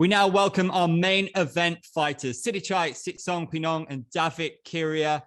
We now welcome our main event fighters, Sitthichai, Sitsongpeenong, and Davit Kiria,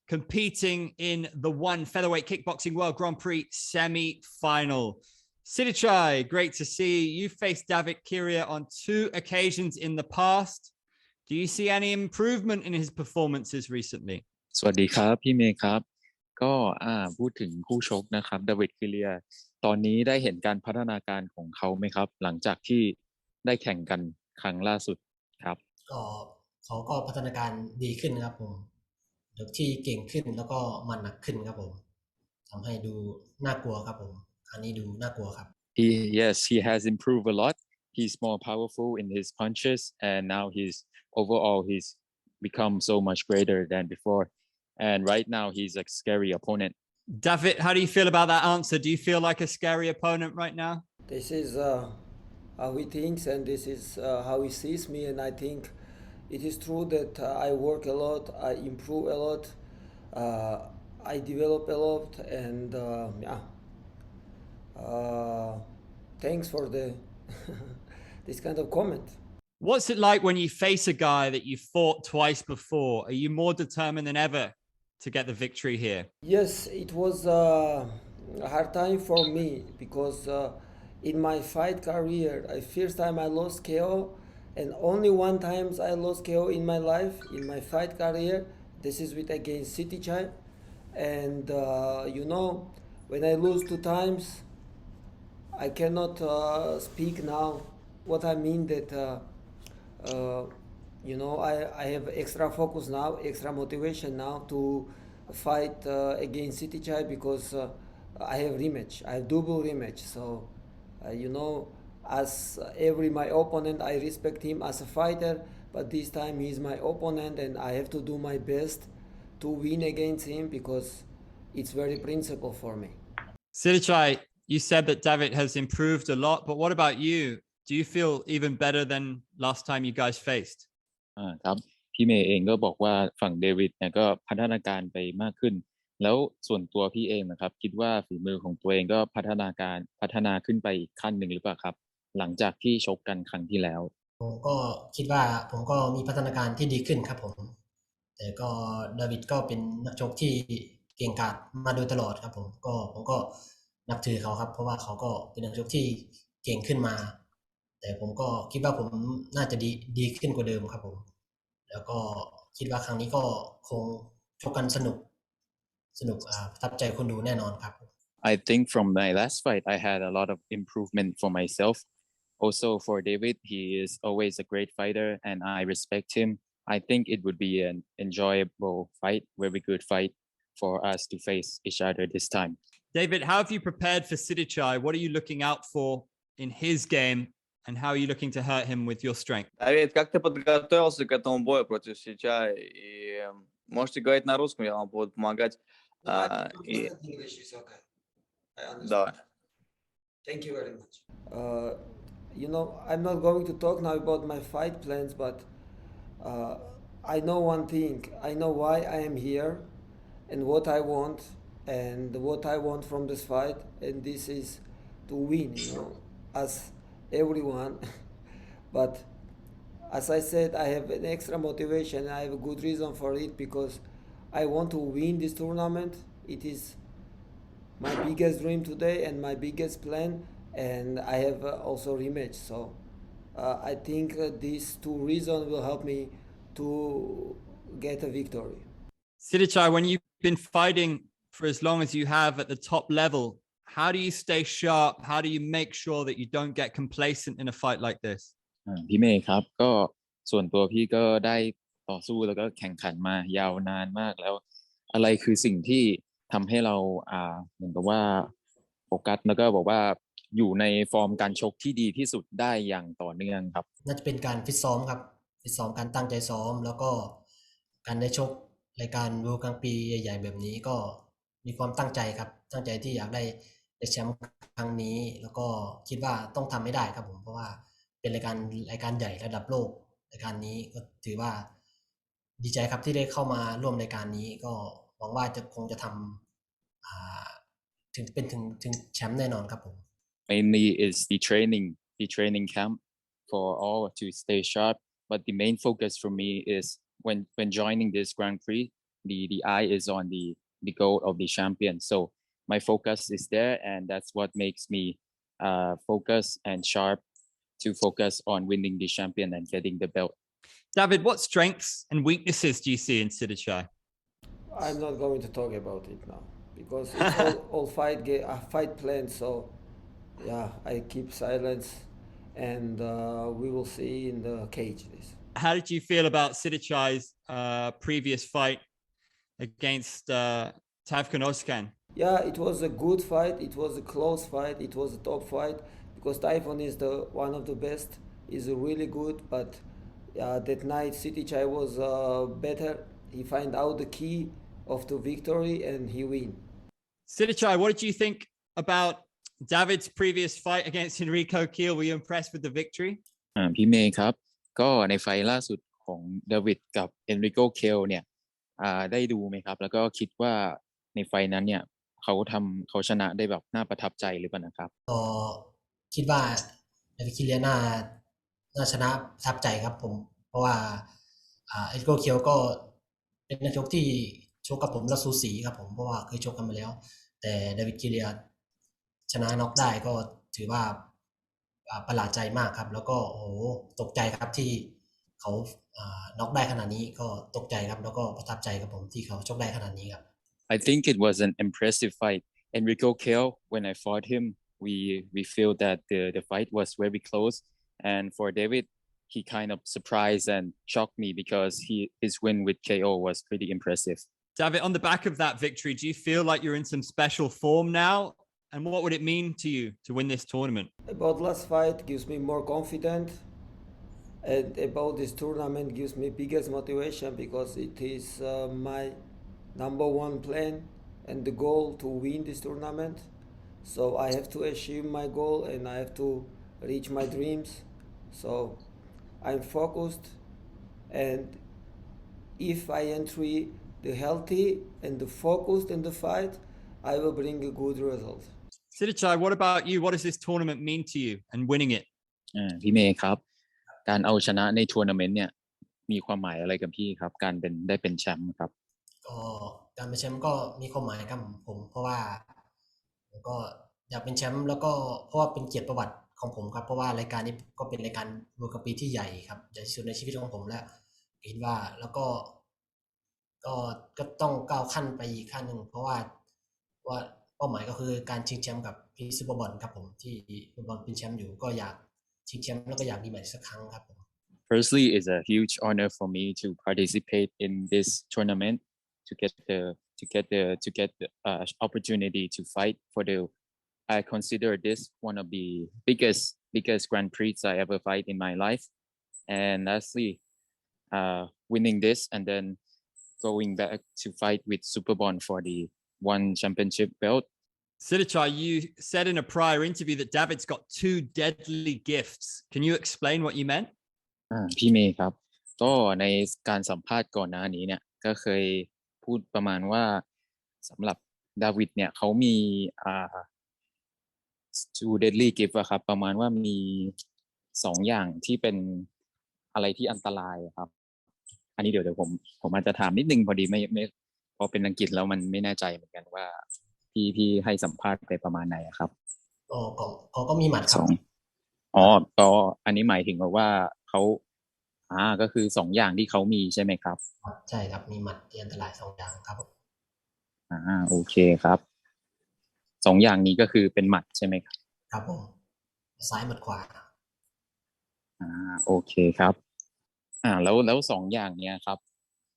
competing in the one featherweight kickboxing World Grand Prix semi-final. Sitthichai, great to see you. You faced Davit Kiria on 2 occasions in the past. Do you see any improvement in his performances recently? สวัสดีครับพี่เมย์ครับก็พูดถึงคู่ชกนะครับดาวิดคิเลียตอนนี้ได้เห็นการพัฒนาการของเขาไหมครับหลังจากที่ได้แข่งกันครั้งล่าสุดครับก็เขาก็พัฒนาการดีขึ้นนะครับผมยกที่เก่งขึ้นแล้วก็มันหนักขึ้นครับผมทำให้ดูน่ากลัวครับผมครั้งนี้ดูน่ากลัวครับ he has improved a lot. He's more powerful in his punches and now he's become so much greater than before and right now he's a scary opponent. Davit, how do you feel about that answer? Do you feel like a scary opponent right now? This is how he thinks and this is how he sees me, and I think it is true that I work a lot, I improve a lot, I develop a lot, and thanks for the this kind of comment. What's it like when you face a guy that you fought twice before? Are you more determined than ever to get the victory here? Yes, it was a hard time for me because in my fight career, first time I lost KO, and only one time I lost KO in my life, in my fight career. This is against Sitthichai, and when I lose 2 times, I cannot speak now. What I mean that I have extra focus now, extra motivation now to fight against Sitthichai because I have rematch. I have double rematch. So, as my opponent, I respect him as a fighter, but this time he's my opponent and I have to do my best to win against him because it's very principle for me. Sitthichai, you said that Davit has improved a lot, but what about you? Do you feel even better than last time you guys faced? ครับพี่เมย์เองก็บอกว่าฝั่งเดวิดเนี่ยก็พัฒนาการไปมากขึ้นแล้วส่วนตัวพี่เองนะครับคิดว่าฝีมือของตัวเองก็พัฒนาขึ้นไปอีกขั้นหนึ่งหรือเปล่าครับหลังจากที่ชกกันครั้งที่แล้วผมก็คิดว่าผมก็มีพัฒนาการที่ดีขึ้นครับผมแต่ก็ดาวิดก็เป็นนักชกที่เก่งกาจมาโดยตลอดครับผมก็นับถือเขาครับเพราะว่าเขาก็เป็นนักชกที่เก่งขึ้นมาแต่ผมก็คิดว่าผมน่าจะดีขึ้นกว่าเดิมครับผมแล้วก็คิดว่าครั้งนี้ก็คงชกกันสนุกประทับใจคนดูแน่นอนครับ I think from my last fight I had a lot of improvement for myself. Also for David, he is always a great fighter and I respect him. I think it would be an enjoyable fight, very good fight for us to face each other this time. David, how have you prepared for Sitthichai? What are you looking out for in his game? And how are you looking to hurt him with your strength? Давид, как ты подготовился к этому бою против Ситhichai? И можете говорить на русском, я вам буду помогать. Да. Thank you very much. I'm not going to talk now about my fight plans, but I know one thing. I know why I am here and what I want from this fight, and this is to win, as everyone. But as I said, I have an extra motivation. I have a good reason for it because I want to win this tournament. It is my biggest dream today and my biggest plan, and I have also rematch. So I think these 2 reasons will help me to get a victory. Sitthichai, when you've been fighting for as long as you have at the top level, how do you stay sharp? How do you make sure that you don't get complacent in a fight like this? พี่เมย์ครับก็ส่วนตัวพี่ก็ได้ต่อสู้แล้วก็แข่งขันมายาวนานมากแล้วอะไรคือสิ่งที่ทำให้เราเหมือนกับว่าโฟกัสแล้วก็บอกว่าอยู่ในฟอร์มการชกที่ดีที่สุดได้อย่างต่อเนื่องครับน่าจะเป็นการฟิตซ้อมครับฟิตซ้อมการตั้งใจซ้อมแล้วก็การได้ชกรายการWorld Grand Prixใหญ่ๆแบบนี้ก็มีความตั้งใจครับตั้งใจที่อยากได้แชมป์ครั้งนี้แล้วก็คิดว่าต้องทำให้ได้ครับผมเพราะว่าเป็นรายการใหญ่ระดับโลกรายการนี้ก็ถือว่าดีใจครับที่ได้เข้ามาร่วมรายการนี้ก็หวังว่าคงจะทำถึงแชมป์แน่นอนครับผม Mainly is the training camp for all to stay sharp. But the main focus for me is when joining this Grand Prix, the eye is on the goal of the champion. So my focus is there, and that's what makes me focus and sharp to focus on winning the champion and getting the belt. David, what strengths and weaknesses do you see in Sitthichai? I'm not going to talk about it now because it's all fight plan. So yeah, I keep silence, and we will see in the cage this. How did you feel about Sitthichai's previous fight against Tavkan Ozkan? Yeah, it was a good fight. It was a close fight. It was a top fight because Typhon is one of the best. Is really good, but that night Sitthichai was better. He find out the key of the victory and he win. Sitthichai, what did you think about David's previous fight against Enrico Kiel? Were you impressed with the victory? พี่เมย์ครับก็ในไฟล์ล่าสุดของเดวิดกับเอนริโกเคลเนี่ยได้ดูไหมครับแล้วก็คิดว่าในไฟล์นั้นเนี่ยเขาชนะได้แบบน่าประทับใจหรือเปล่านะครับก็คิดว่าเดวิดคิเลียน่าชนะประทับใจครับผมเพราะว่าเอ็ดโกเคียวก็เป็นนักชกที่ชกกับผมแล้วสูสีครับผมเพราะว่าเคยชกกันมาแล้วแต่เดวิดคิเลียชนะน็อกได้ก็ถือว่าประหลาดใจมากครับแล้วก็โอ้โหตกใจครับที่เขาน็อกได้ขนาดนี้ก็ตกใจครับแล้วก็ประทับใจครับผมที่เขาชกได้ขนาดนี้ครับ I think it was an impressive fight. Enrico Kiel, when I fought him, we feel that the fight was very close, and for David, he kind of surprised and shocked me because his win with KO was pretty impressive. David, on the back of that victory, do you feel like you're in some special form now? And what would it mean to you to win this tournament? About last fight gives me more confidence, and about this tournament gives me biggest motivation because it is my number one plan and the goal to win this tournament. So I have to achieve my goal and I have to reach my dreams. So I'm focused, and if I enter the healthy and the focused in the fight, I will bring a good result. Sitthichai, what about you? What does this tournament mean to you and winning it? พี่เมย์ครับการเอาชนะในทัวร์นาเมนต์เนี่ยมีความหมายอะไรกับพี่ครับการได้เป็นแชมป์ครับก็การเป็นแชมป์ก็มีความหมายกับผมเพราะว่าผมก็อยากเป็นแชมป์แล้วก็เพราะว่าเป็นเกียรติประวัติของผมครับเพราะว่ารายการนี้ก็เป็นรายการเวิลด์คัพปีที่ใหญ่ครับใหญ่ที่สุดในชีวิตของผมแล้วคิดว่าแล้วก็ต้องก้าวขั้นไปอีกขั้นหนึ่งเพราะว่าเป้าหมายก็คือการชิงแชมป์กับพี่ซุปเปอร์บอลครับผมที่ซุปเปอร์บอลเป็นแชมป์อยู่ก็อยากชิงแชมป์แล้วก็อยากมีแมตช์สักครั้งครับผม Firstly, it's a huge honor for me to participate in this tournament to get the opportunity to fight for the. I consider this one of the biggest Grand Prix I ever fight in my life, and lastly, winning this and then going back to fight with Superbond for the one championship belt. Sitthichai, you said in a prior interview that Davit's got 2 deadly gifts. Can you explain what you meant? พี่เมย์ครับก็ในการสัมภาษณ์ก่อนหน้านี้เนี่ยก็เคยพูดประมาณว่าสำหรับดาวิดเนี่ยเขามีtwo deadly gift อะครับประมาณว่ามี2อย่างที่เป็นอะไรที่อันตรายครับอันนี้เดี๋ยวผมอาจจะถามนิดนึงพอดีไม่พอเป็นอังกฤษแล้วมันไม่แน่ใจเหมือนกันว่าพี่ให้สัมภาษณ์ไปประมาณไหนครับก็มีหมัดครับก็อันนี้หมายถึงว่าเขาก็คือ2อย่างที่เขามีใช่ไหมครับใช่ครับมีหมัดที่อันตราย2อย่างครับโอเคครับ2อย่างนี้ก็คือเป็นหมัดใช่ไหมครับครับผมซ้ายหมัดขวาโอเคครับแล้ว2อย่างเนี้ยครับ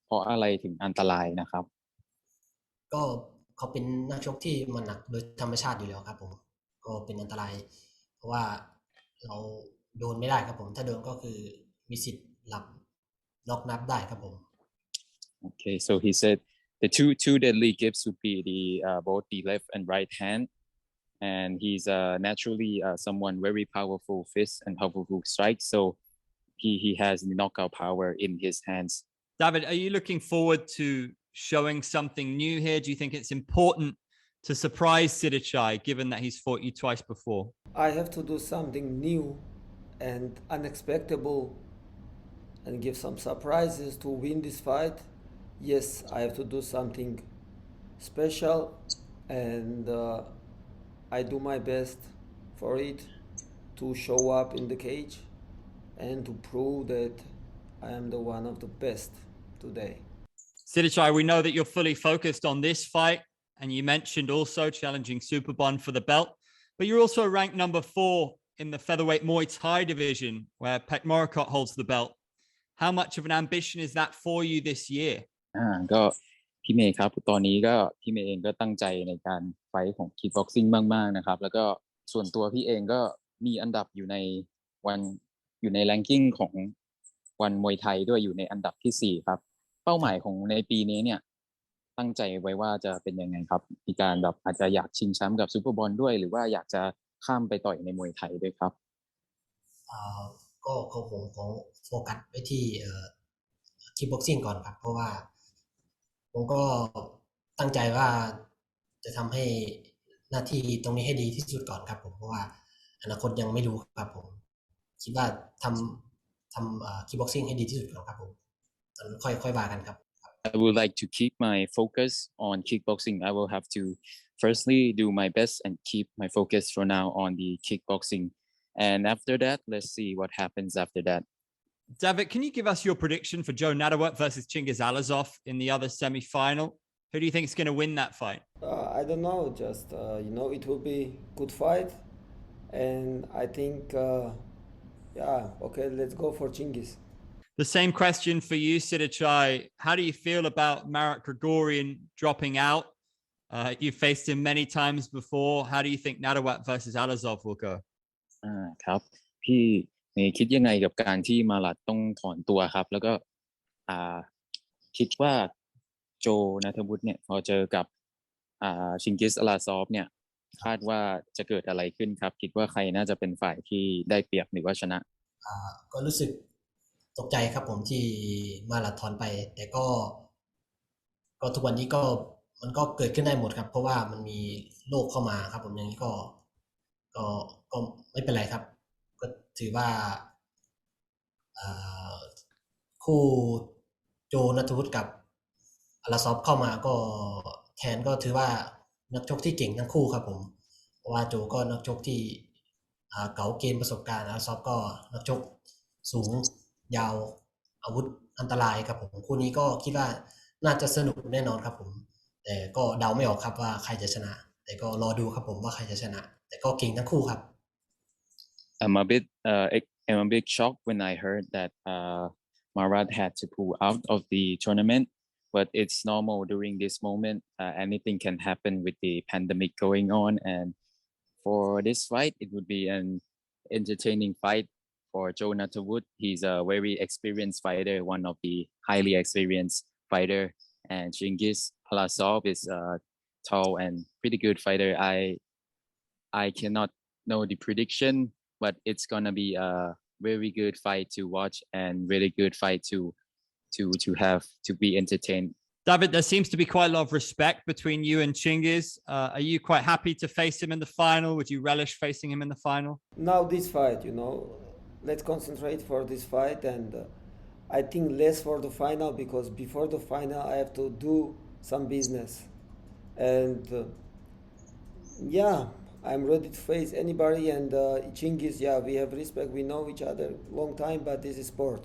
เพราะอะไรถึงอันตรายนะครับก็เขาเป็นนักชกที่มันหนักโดยธรรมชาติอยู่แล้วครับผมก็เป็นอันตรายเพราะว่าเราโดนไม่ได้ครับผมถ้าโดนก็คือมีสิทธิ์หลับน็อกนับได้ครับผม Okay, so he said the two deadly gifts would be the both the left and right hand, and he's naturally someone very powerful fist and powerful strike, so he has knockout power in his hands. David, are you looking forward to showing something new here? Do you think it's important to surprise Sitthichai given that he's fought you twice before? I have to do something new and unexpected and give some surprises to win this fight, yes, I have to do something special, and I do my best for it to show up in the cage and to prove that I am the one of the best today. Sitthichai, we know that you're fully focused on this fight, and you mentioned also challenging Superbond for the belt, but you're also ranked number 4 in the featherweight Muay Thai division, where Pet Morakot holds the belt. How much of an ambition is that for you this year? ก็พี่เมย์ครับตอนนี้ก็พี่เมย์เองก็ตั้งใจในการไฟท์ของคิกบ็อกซิ่งมากๆนะครับแล้วก็ส่วนตัวพี่เองก็มีอันดับอยู่ในวันอยู่ในแรงกิ้งของวันมวยไทยด้วยอยู่ในอันดับที่4ครับเป้าหมายของในปีนี้เนี่ยตั้งใจไว้ว่าจะเป็นยังไงครับมีการแบบอาจจะอยากชิงแชมป์กับซูเปอร์บอลด้วยหรือว่าอยากจะข้ามไปต่อยในมวยไทยด้วยครับก็ผมโฟกัสไว้ที่คิกบ็อกซิ่งก่อนครับเพราะว่าผมก็ตั้งใจว่าจะทำให้หน้าที่ตรงนี้ให้ดีที่สุดก่อนครับผมเพราะว่าอนาคตยังไม่รู้ครับผมคิดว่าทำคิกบ็อกซิ่งให้ดีที่สุดก่อนครับผมค่อยว่ากันครับ I would like to keep my focus on kickboxing. I will have to firstly do my best and keep my focus for now on the kickboxing. And after that, let's see what happens after that. Davit, can you give us your prediction for Joe Nadawat versus Chingiz Alazov in the other semi-final? Who do you think is going to win that fight? I don't know. Just, it will be a good fight. And I think, okay, let's go for Chingiz. The same question for you, Sitthichai. How do you feel about Marat Grigorian dropping out? You've faced him many times before. How do you think Nadawat versus Alazov will go? ครับพี่คิดยังไงกับการที่มาลัดต้องถอนตัวครับแล้วก็คิดว่าโจนัทวุฒิเนี่ยพอเจอกับชิงกิสอาลาซอฟเนี่ยคาดว่าจะเกิดอะไรขึ้นครับคิดว่าใครน่าจะเป็นฝ่ายที่ได้เปรียบหรือว่าชนะก็รู้สึกตกใจครับผมที่มาลัดถอนไปแต่ก็ทุกวันนี้ก็มันก็เกิดขึ้นได้หมดครับเพราะว่ามันมีโรคเข้ามาครับผมอย่างนี้ก็ไม่เป็นไรครับก็ถือว่าคู่โจนัทวุฒิกับอาลาซอฟเข้ามาก็แทนก็ถือว่านักชกที่เก่งทั้งคู่ครับผมเพราะว่าโจก็นักชกที่เก๋าเกมประสบการณ์อาลาซอฟก็นักชกสูงยาวอาวุธอันตรายครับผมคู่นี้ก็คิดว่าน่าจะสนุกแน่นอนครับผมแต่ก็เดาไม่ออกครับว่าใครจะชนะแต่ก็รอดูครับผมว่าใครจะชนะแต่ก็เก่งทั้งคู่ครับ I'm a bit shocked when I heard that Marat had to pull out of the tournament, but it's normal during this moment. Anything can happen with the pandemic going on, and for this fight, it would be an entertaining fight for Joe Natterwood. He's a very experienced fighter, one of the highly experienced fighter, and Chingiz Palasov is a tall and pretty good fighter. I cannot know the prediction, but it's gonna be a very good fight to watch and really good fight to be entertained. Davit, there seems to be quite a lot of respect between you and Chingiz. Are you quite happy to face him in the final? Would you relish facing him in the final? Now this fight, let's concentrate for this fight, and I think less for the final, because before the final I have to do some business, and I'm ready to face anybody. And Chingiz, we have respect, we know each other long time, but this is sport,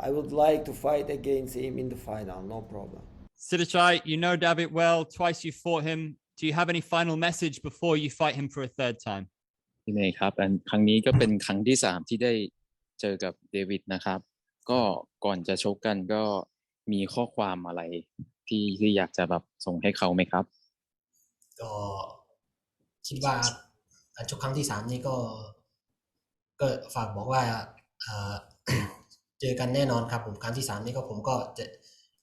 I would like to fight against him in the final, no problem. Sitthichai, you know Davit well, twice you fought him. Do you have any final message before you fight him for a third time? พี่เมย์ครับครั้งนี้ก็เป็นครั้งที่3ที่ได้เจอกับเดวิดนะครับก็ก่อนจะชกกันก็มีข้อความอะไรที่อยากจะแบบส่งให้เขาไหมครับก็คิดว่าการชกครั้งที่3นี้ก็ฝากบอกว่าเจอกันแน่นอนครับผมครั้งที่3นี้ก็ผมก็จะ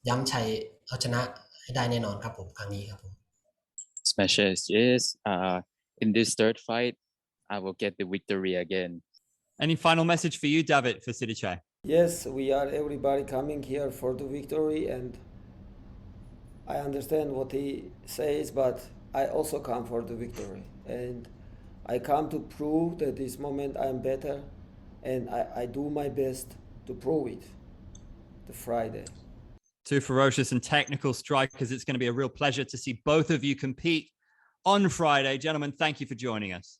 ย้ำชัยเอาชนะให้ได้แน่นอนครับผมครั้งนี้ครับผม Smashes yes in this third fight I will get the victory again. Any final message for you, Davit, for Sitthichai? Yes, we are everybody coming here for the victory, and I understand what he says, but I also come for the victory. And I come to prove that this moment I'm better, and I do my best to prove it the Friday. Two ferocious and technical strikers. It's going to be a real pleasure to see both of you compete on Friday. Gentlemen, thank you for joining us.